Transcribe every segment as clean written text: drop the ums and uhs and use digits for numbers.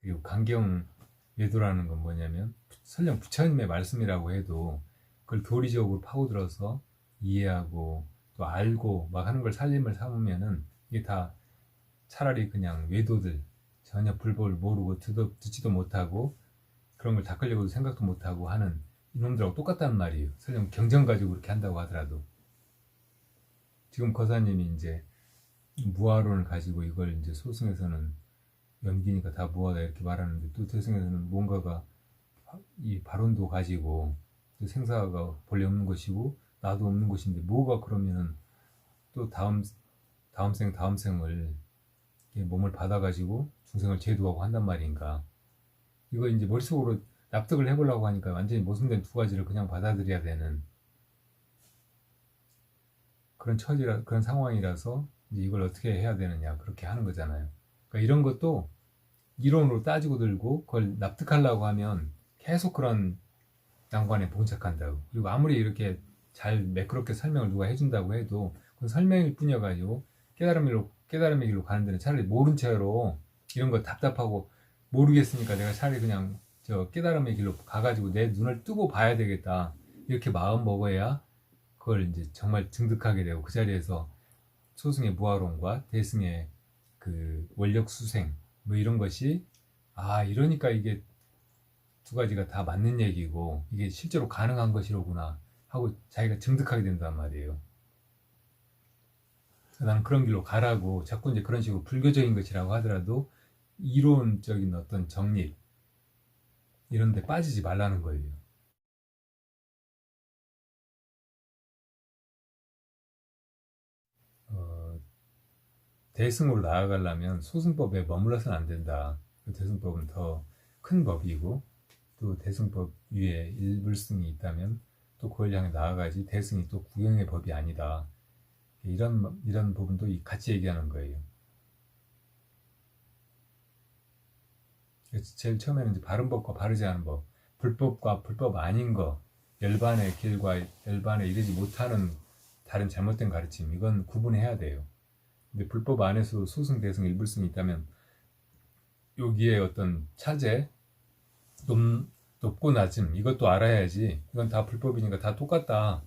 그리고 강경 외도라는 건 뭐냐면 설령 부처님의 말씀이라고 해도 그걸 교리적으로 파고들어서 이해하고 또 알고 막 하는 걸 살림을 삼으면은 이게 다 차라리 그냥 외도들 전혀 불법을 모르고 듣지도 못하고 그런 걸 닦으려고도 생각도 못하고 하는 이놈들하고 똑같다는 말이에요. 설령 경전 가지고 그렇게 한다고 하더라도 지금 거사님이 이제 무아론을 가지고 이걸 이제 소승에서는 연기니까 다 무아다 이렇게 말하는데 또 대승에서는 뭔가가 이 발언도 가지고 또 생사가 본래 없는 것이고 나도 없는 것인데 뭐가 그러면은 또 다음 생을 몸을 받아가지고 중생을 제도하고 한단 말인가. 이거 이제 머릿속으로 납득을 해보려고 하니까 완전히 모순된 두 가지를 그냥 받아들여야 되는 그런 그런 상황이라서 이제 이걸 어떻게 해야 되느냐 그렇게 하는 거잖아요. 그러니까 이런 것도 이론으로 따지고 들고 그걸 납득하려고 하면 계속 그런 난관에 봉착한다고. 그리고 아무리 이렇게 잘 매끄럽게 설명을 누가 해준다고 해도 그건 설명일 뿐이어가지고 깨달음의 길로 가는 데는 차라리 모른 채로 이런 거 답답하고 모르겠으니까 내가 차라리 그냥 저 깨달음의 길로 가가지고 내 눈을 뜨고 봐야 되겠다. 이렇게 마음 먹어야 그걸 이제 정말 증득하게 되고 그 자리에서 소승의 무아론과 대승의 그 원력 수생 뭐 이런 것이 이러니까 이게 두 가지가 다 맞는 얘기고 이게 실제로 가능한 것이로구나 하고 자기가 증득하게 된단 말이에요. 나는 그런 길로 가라고 자꾸 이제 그런 식으로 불교적인 것이라고 하더라도 이론적인 어떤 정립 이런 데 빠지지 말라는 거예요. 어, 대승으로 나아가려면 소승법에 머물러서는 안 된다. 그 대승법은 더 큰 법이고 또 대승법 위에 일불승이 있다면 또 그걸 향해 나아가지 대승이 또 구경의 법이 아니다. 이런 부분도 같이 얘기하는 거예요. 제일 처음에는 이제 바른 법과 바르지 않은 법, 불법과 불법 아닌 거, 열반의 길과 열반에 이르지 못하는 다른 잘못된 가르침, 이건 구분해야 돼요. 근데 불법 안에서 소승, 대승, 일불승이 있다면 여기에 어떤 차제, 높, 높고 낮음, 이것도 알아야지. 이건 다 불법이니까 다 똑같다.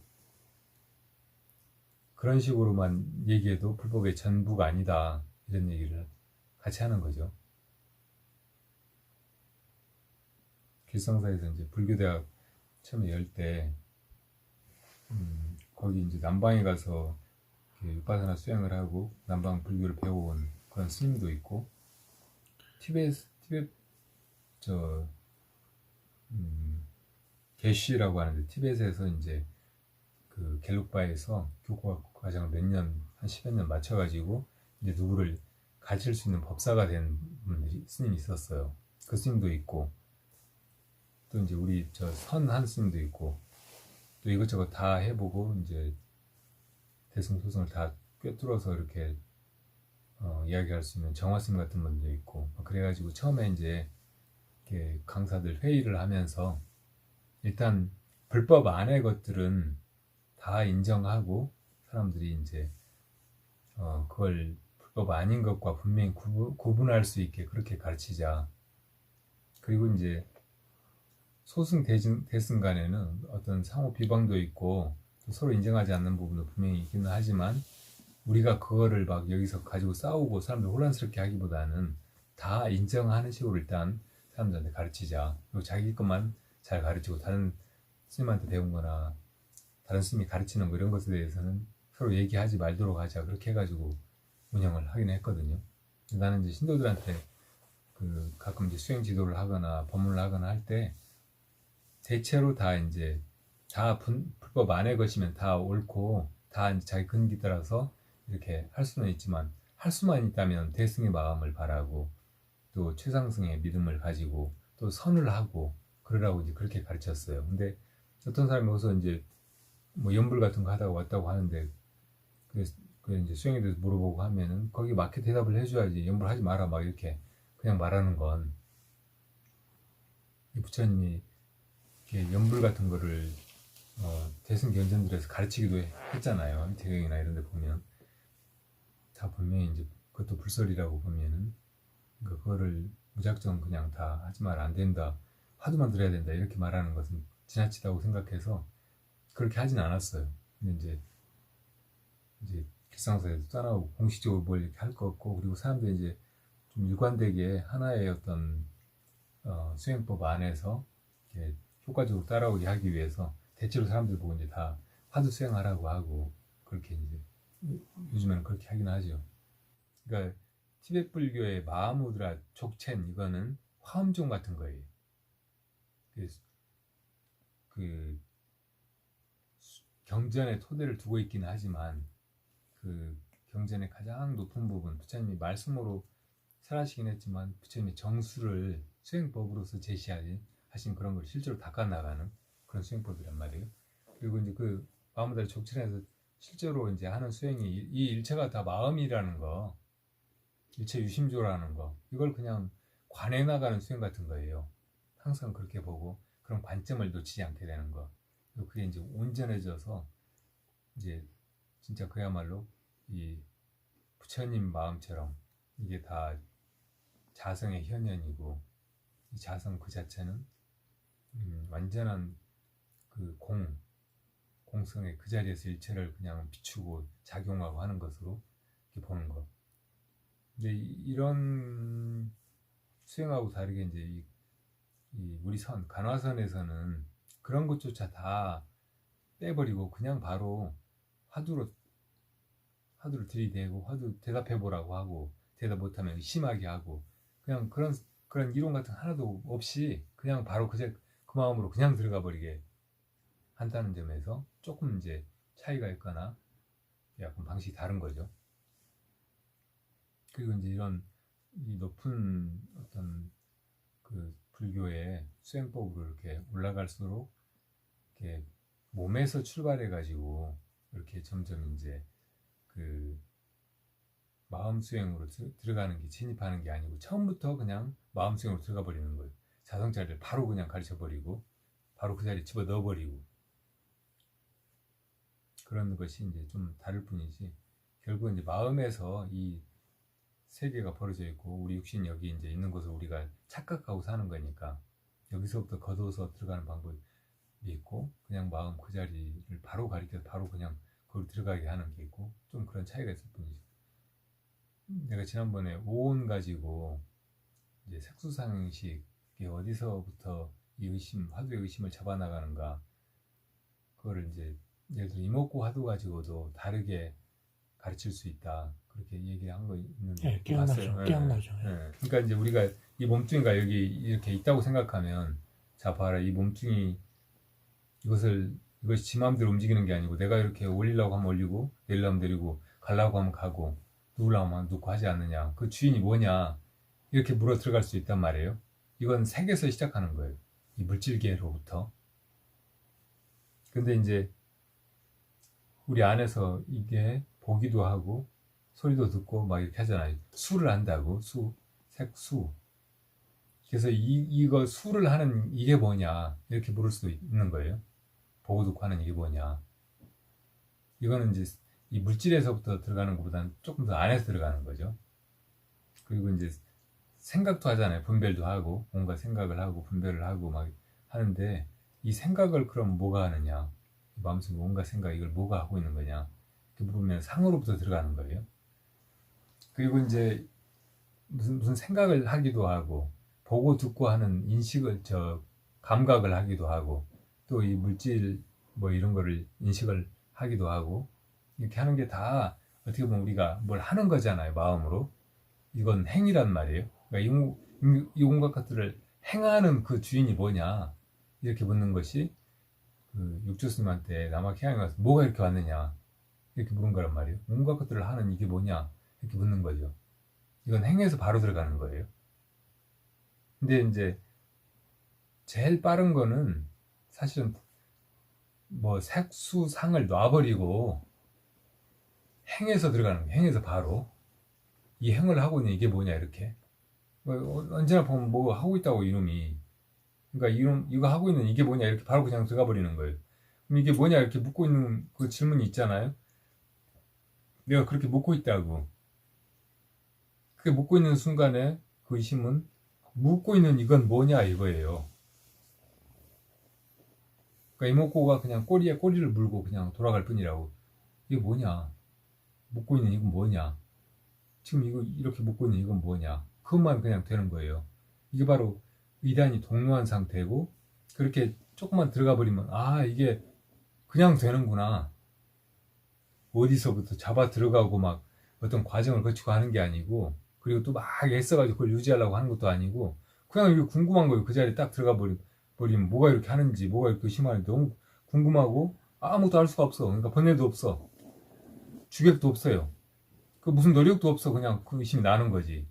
그런 식으로만 얘기해도 불법의 전부가 아니다. 이런 얘기를 같이 하는 거죠. 길성사에서 이제 불교대학 처음에 열 때, 거기 이제 남방에 가서 육바사나 수행을 하고 남방 불교를 배워온 그런 스님도 있고, 티베트 저 게쉬라고 하는데 티베트에서 이제 그 갤룩바에서 교과 과정을 한 10여 년 맞춰가지고 이제 누구를 가르칠 수 있는 법사가 된 스님이 있었어요. 그 스님도 있고 또 이제 우리 저 선한 스님도 있고 또 이것저것 다 해보고 이제 대승소승을 다 꿰뚫어서 이렇게 이야기할 수 있는 정화 스님 같은 분도 있고 그래가지고 처음에 이제 이렇게 강사들 회의를 하면서 일단 불법 안의 것들은 다 인정하고 사람들이 이제 그걸 불법 아닌 것과 분명히 구분할 수 있게 그렇게 가르치자. 그리고 이제 소승 대승 간에는 어떤 상호 비방도 있고 서로 인정하지 않는 부분도 분명히 있기는 하지만 우리가 그거를 막 여기서 가지고 싸우고 사람들 혼란스럽게 하기보다는 다 인정하는 식으로 일단 사람들한테 가르치자. 그리고 자기 것만 잘 가르치고 다른 스님한테 배운 거나 다른 스님이 가르치는 거 이런 것에 대해서는 서로 얘기하지 말도록 하자. 그렇게 해가지고 운영을 하긴 했거든요. 나는 이제 신도들한테 가끔 이제 수행 지도를 하거나 법문을 하거나 할 때 대체로 다 이제 다 불법 안의 것이면 다 옳고 다 이제 자기 근기 따라서 이렇게 할 수는 있지만 할 수만 있다면 대승의 마음을 바라고 또 최상승의 믿음을 가지고 또 선을 하고 그러라고 이제 그렇게 가르쳤어요. 근데 어떤 사람이 와서 이제 뭐 연불 같은 거 하다가 왔다고 하는데 그 이제 수행에 대해서 물어보고 하면은 거기 맞게 대답을 해줘야지 연불 하지 마라 막 이렇게 그냥 말하는 건 부처님이 이렇게 연불 같은 거를 대승 견전들에서 가르치기도 했잖아요. 대경이나 이런 데 보면 다 분명히 이제 그것도 불설이라고 보면은 그러니까 그거를 무작정 그냥 다 하지 말 안 된다, 화두만 들어야 된다 이렇게 말하는 것은 지나치다고 생각해서 그렇게 하진 않았어요. 근데 이제 길상사에서 떠나고 공식적으로 뭘 이렇게 할 거 없고, 그리고 사람들이 이제 좀 일관되게 하나의 어떤 수행법 안에서 이렇게 효과적으로 따라오게 하기 위해서 대체로 사람들 보고 이제 다 화두 수행하라고 하고, 그렇게 이제 요즘에는 그렇게 하긴 하죠. 그러니까 티베트 불교의 마하무드라 족첸, 이거는 화엄종 같은 거예요. 그 경전의 토대를 두고 있기는 하지만 그 경전의 가장 높은 부분, 부처님이 말씀으로 설하시긴 했지만 부처님의 정수를 수행법으로서 제시하신 그런 걸 실제로 닦아나가는 그런 수행법이란 말이에요. 그리고 이제 그 마하무드라 족첸에서 실제로 이제 하는 수행이 이 일체가 다 마음이라는 거, 일체 유심조라는 거, 이걸 그냥 관해 나가는 수행 같은 거예요. 항상 그렇게 보고 그런 관점을 놓치지 않게 되는 거. 그게 이제 온전해져서 이제 진짜 그야말로 이 부처님 마음처럼 이게 다 자성의 현현이고, 이 자성 그 자체는 완전한 그 공성의 그 자리에서 일체를 그냥 비추고 작용하고 하는 것으로 이렇게 보는 것. 근데 이런 수행하고 다르게 이제 이 우리 간화선에서는 그런 것조차 다 빼버리고 그냥 바로 화두를 들이대고 화두 대답해 보라고 하고, 대답 못하면 의심하게 하고, 그냥 그런 이론 같은 거 하나도 없이 그냥 바로 그 마음으로 그냥 들어가 버리게 한다는 점에서 조금 이제 차이가 있거나 약간 방식이 다른 거죠. 그리고 이제 이 높은 어떤 그 불교의 수행법으로 이렇게 올라갈수록 이렇게 몸에서 출발해 가지고 이렇게 점점 이제 그 마음 수행으로 들어가는 게, 진입하는 게 아니고 처음부터 그냥 마음 수행으로 들어가 버리는 거예요. 자성 자리를 바로 그냥 가르쳐 버리고 바로 그 자리에 집어 넣어 버리고, 그런 것이 이제 좀 다를 뿐이지, 결국 이제 마음에서 이 세계가 벌어져 있고 우리 육신이 여기 이제 있는 것을 우리가 착각하고 사는 거니까, 여기서부터 거둬서 들어가는 방법이 있고, 그냥 마음 그 자리를 바로 가리켜서 바로 그냥 거기 들어가게 하는 게 있고, 좀 그런 차이가 있을 뿐이죠. 내가 지난번에 오온 가지고 이제 색수상식이 어디서부터 이 화두의 의심을 잡아나가는가, 그거를 이제 예를 들어 이목구 화두 가지고도 다르게 가르칠 수 있다, 그렇게 얘기한 거 있는데, 예, 기억나죠. 봤어요. 기억나죠. 예. 그러니까 이제 우리가 이 몸뚱이가 여기 이렇게 있다고 생각하면, 자 봐라, 이 몸뚱이 이것이 지 마음대로 움직이는 게 아니고, 내가 이렇게 올리려고 하면 올리고 내리려고 하면 내리고 가려고 하면 가고 누우려고 하면 누고 하지 않느냐, 그 주인이 뭐냐, 이렇게 물어 들어갈 수 있단 말이에요. 이건 색에서 시작하는 거예요, 이 물질계로부터. 근데 이제 우리 안에서 이게 보기도 하고 소리도 듣고 막 이렇게 하잖아요. 수를 한다고, 색수. 그래서 이거 수를 하는 이게 뭐냐, 이렇게 물을 수도 있는 거예요. 보고 듣고 하는 이게 뭐냐. 이거는 이제 이 물질에서부터 들어가는 것보다는 조금 더 안에서 들어가는 거죠. 그리고 이제 생각도 하잖아요. 분별도 하고, 뭔가 생각을 하고 분별을 하고 막 하는데, 이 생각을 그럼 뭐가 하느냐, 마음속에 뭔가 생각, 이걸 뭐가 하고 있는 거냐, 이렇게 물으면 상으로부터 들어가는 거예요. 그리고 이제 무슨 생각을 하기도 하고, 보고 듣고 하는 감각을 하기도 하고, 또 이 물질 뭐 이런 거를 인식을 하기도 하고, 이렇게 하는 게 다 어떻게 보면 우리가 뭘 하는 거잖아요, 마음으로. 이건 행위란 말이에요. 그러니까 이 온갖 것들을 행하는 그 주인이 뭐냐, 이렇게 묻는 것이 그 육조 스님한테 남학해양에 가서 뭐가 이렇게 왔느냐, 이렇게 물은 거란 말이에요. 온갖 것들을 하는 이게 뭐냐, 이렇게 묻는 거죠. 이건 행에서 바로 들어가는 거예요. 근데 이제 제일 빠른 거는 사실은 뭐 색수상을 놔버리고 행에서 들어가는 거예요. 행에서 바로 이 행을 하고 있는 이게 뭐냐, 이렇게. 언제나 보면 뭐 하고 있다고, 이놈이. 그러니까 이거 하고 있는 이게 뭐냐, 이렇게 바로 그냥 들어가 버리는 거예요. 그럼 이게 뭐냐, 이렇게 묻고 있는 그 질문이 있잖아요. 내가 그렇게 묻고 있다고. 그게 묻고 있는 순간에 그 의심은 묻고 있는 이건 뭐냐 이거예요. 그러니까 이목구가 그냥 꼬리에 꼬리를 물고 그냥 돌아갈 뿐이라고. 이게 뭐냐? 묻고 있는 이건 뭐냐? 지금 이거 이렇게 묻고 있는 이건 뭐냐? 그것만 그냥 되는 거예요. 이게 바로 의단이 동요한 상태고, 그렇게 조금만 들어가 버리면 이게 그냥 되는구나. 어디서부터 잡아 들어가고 막 어떤 과정을 거치고 하는 게 아니고, 그리고 또 막 애써가지고 그걸 유지하려고 하는 것도 아니고, 그냥 이게 궁금한 거예요. 그 자리에 딱 들어가 버리면 뭐가 이렇게 하는지, 뭐가 이렇게 심하는지 너무 궁금하고 아무것도 할 수가 없어. 그러니까 번뇌도 없어. 주객도 없어요. 그 무슨 노력도 없어. 그냥 그 의심이 나는 거지.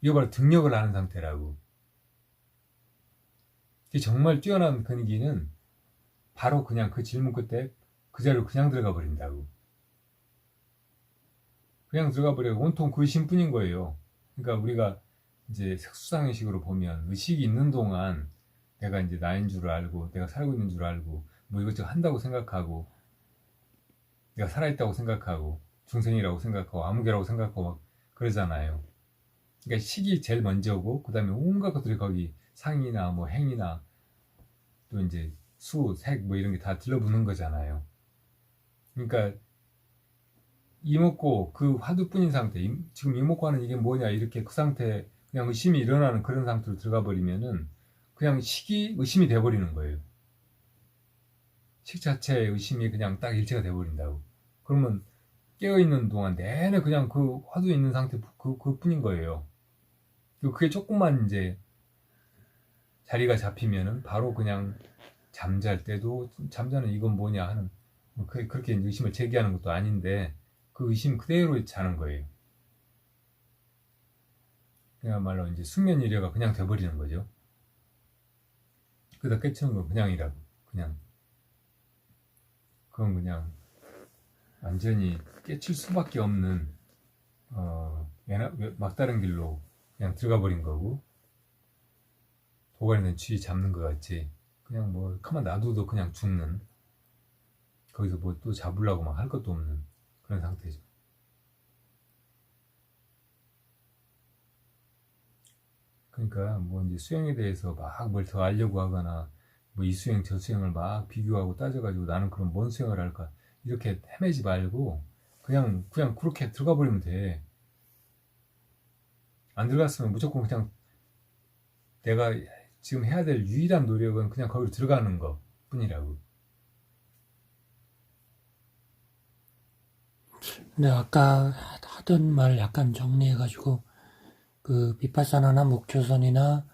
이거 바로 등력을 하는 상태라고. 정말 뛰어난 근기는 바로 그냥 그 질문 끝에 그 자리로 그냥 들어가 버린다고. 그냥 들어가 버리고 온통 그 의심뿐인 거예요. 그러니까 우리가 이제 색수상의식으로 보면 의식이 있는 동안 내가 이제 나인 줄 알고, 내가 살고 있는 줄 알고, 뭐 이것저것 한다고 생각하고, 내가 살아있다고 생각하고, 중생이라고 생각하고, 아무개라고 생각하고 막 그러잖아요. 그러니까 식이 제일 먼저고, 그 다음에 온갖 것들이 거기 상이나 뭐 행이나 또 이제 수, 색 뭐 이런 게 다 들러붙는 거잖아요. 그러니까 이목구 그 화두뿐인 상태, 지금 이목구하는 이게 뭐냐 이렇게 그 상태 그냥 의심이 일어나는 그런 상태로 들어가 버리면은 그냥 식이 의심이 돼버리는 거예요. 식 자체의 의심이 그냥 딱 일체가 돼버린다고. 그러면 깨어있는 동안 내내 그냥 그 화두에 있는 상태 그뿐인 거예요. 그게 조금만 이제 자리가 잡히면은 바로 그냥 잠잘 때도 잠자는 이건 뭐냐 하는 그렇게 의심을 제기하는 것도 아닌데 그 의심 그대로 자는 거예요. 그야말로 이제 숙면 일해가 그냥 돼버리는 거죠. 그러다 깨치는 건 그냥이라고. 그냥 그건 그냥 완전히 깨칠 수밖에 없는 막다른 길로 그냥 들어가 버린 거고, 도가니는 쥐 잡는 것 같지. 그냥 뭐 가만 놔둬도 그냥 죽는, 거기서 뭐 또 잡으려고 막 할 것도 없는 그런 상태죠. 그러니까 뭐 이제 수영에 대해서 막 뭘 더 알려고 하거나 뭐 이 수영 저 수영을 막 비교하고 따져가지고 나는 그럼 뭔 수영을 할까 이렇게 헤매지 말고 그냥 그렇게 들어가 버리면 돼. 안 들어갔으면 무조건 그냥 내가 지금 해야 될 유일한 노력은 그냥 거기로 들어가는 것 뿐이라고. 근데 아까 하던 말 약간 정리해가지고 그 비파사나나 목조선이나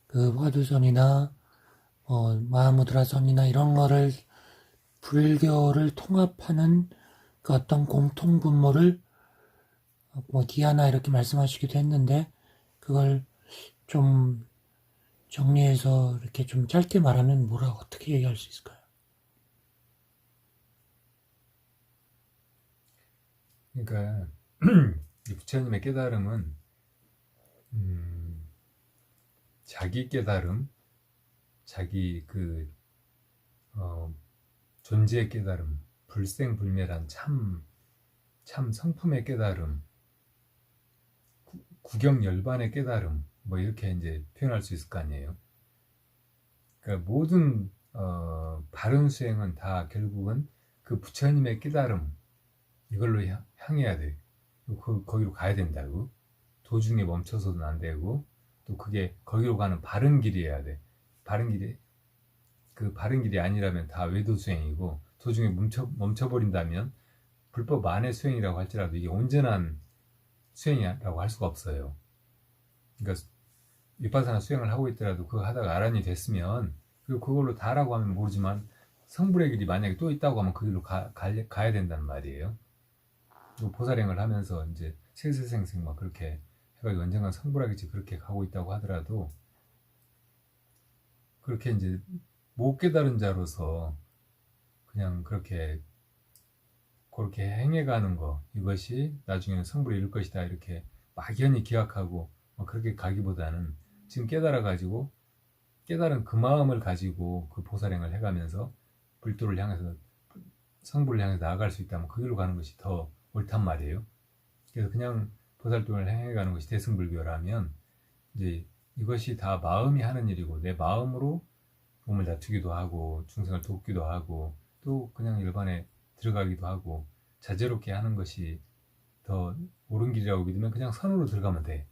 그 화두선이나 마하무드라선이나 이런 거를 불교를 통합하는 그 어떤 공통분모를 뭐 디아나 이렇게 말씀하시기도 했는데 그걸 좀 정리해서 이렇게 좀 짧게 말하면 뭐라고 어떻게 얘기할 수 있을까요? 그러니까 이 부처님의 깨달음은 자기 깨달음, 자기 존재의 깨달음, 불생불멸한 참 성품의 깨달음, 구경열반의 깨달음, 뭐 이렇게 이제 표현할 수 있을 거 아니에요. 그러니까 모든 바른 수행은 다 결국은 그 부처님의 깨달음 이걸로 향해야 돼. 거기로 가야 된다고. 도중에 멈춰서는 안 되고, 또 그게 거기로 가는 바른 길이어야 돼. 바른 길이 그 바른 길이 아니라면 다 외도 수행이고, 도중에 멈춰버린다면 불법 안의 수행이라고 할지라도 이게 온전한 수행이라고 할 수가 없어요. 그러니까 위파사나 수행을 하고 있더라도 그거 하다가 아란이 됐으면, 그리고 그걸로 다라고 하면 모르지만 성불의 길이 만약에 또 있다고 하면 그 길로 가야 된다는 말이에요. 보살행을 하면서 이제 세세생생 막 그렇게 해가지고 언젠간 성불하겠지 그렇게 가고 있다고 하더라도, 그렇게 이제 못 깨달은 자로서 그냥 그렇게 행해가는 거, 이것이 나중에는 성불에 이를 것이다 이렇게 막연히 기약하고 그렇게 가기보다는 지금 깨달아가지고 깨달은 그 마음을 가지고 그 보살행을 해가면서 불도를 향해서 성불을 향해서 나아갈 수 있다면 그 길로 가는 것이 더 옳단 말이에요. 그래서 그냥 보살도를 행해가는 것이 대승불교라면, 이제 이것이 다 마음이 하는 일이고 내 마음으로 몸을 낮추기도 하고 중생을 돕기도 하고 또 그냥 일반에 들어가기도 하고 자제롭게 하는 것이 더 옳은 길이라고 믿으면 그냥 선으로 들어가면 돼.